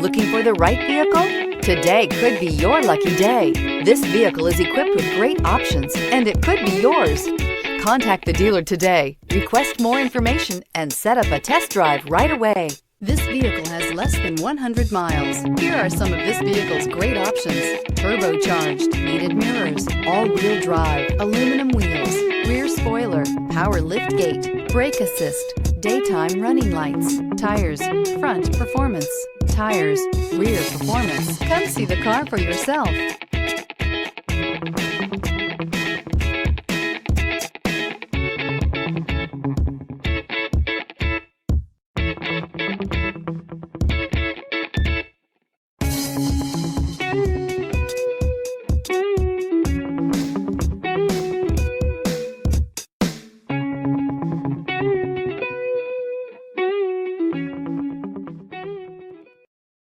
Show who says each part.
Speaker 1: Looking for the right vehicle? Today could be your lucky day. This vehicle is equipped with great options and it could be yours. Contact the dealer today, request more information, and set up a test drive right away. This vehicle has less than 100 miles. Here are some of this vehicle's great options: turbocharged, heated mirrors, all-wheel drive, aluminum wheels, rear spoiler, power liftgate, brake assist, daytime running lights, tires, front performance, tires, rear performance. Come see the car for yourself.